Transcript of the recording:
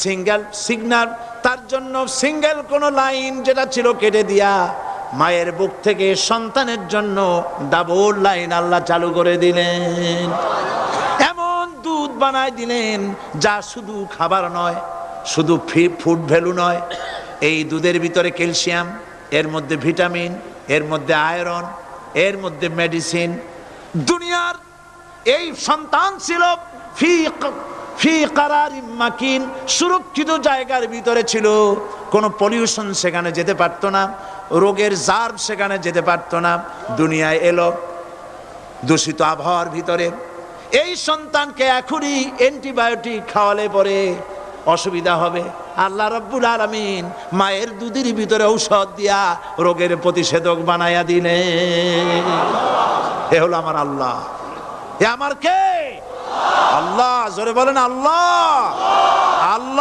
Single signal, তার জন্য single কোন লাইন যেটা ছিল কেটে দিয়া মায়ের বুক থেকে সন্তানের জন্য ডাবল লাইন আল্লাহ চালু করে দিলেন। এমন দুধ বানায় দিলেন যা শুধু খাবার নয়, শুধু ফুড ভ্যালু নয়, এই দুধের ভিতরে ক্যালসিয়াম, এর মধ্যে ভিটামিন, এর মধ্যে আয়রন, এর মধ্যে মেডিসিন। দুনিয়ার এই সন্তান ছিল ফি কারারিম মাকিন, সুরক্ষিত জায়গার ভিতরে ছিল, কোনো পলিউশন সেখানে যেতে পারতো না, রোগের জার্ম সেখানে যেতে পারতো না। দুনিয়ায় এলো দূষিত আবহাওয়ার ভিতরে, এই সন্তানকে এখনই অ্যান্টিবায়োটিক খাওয়ালে পরে অসুবিধা হবে। আল্লাহ রাব্বুল আলামিন মায়ের দুধের ভিতরে ঔষধ দিয়া রোগের প্রতিষেধক বানায়া দিলেন। এ হলো আমার আল্লাহ। এ আমার কে? আল্লাহ। জোরে বলেন আল্লাহ। আল্লাহ।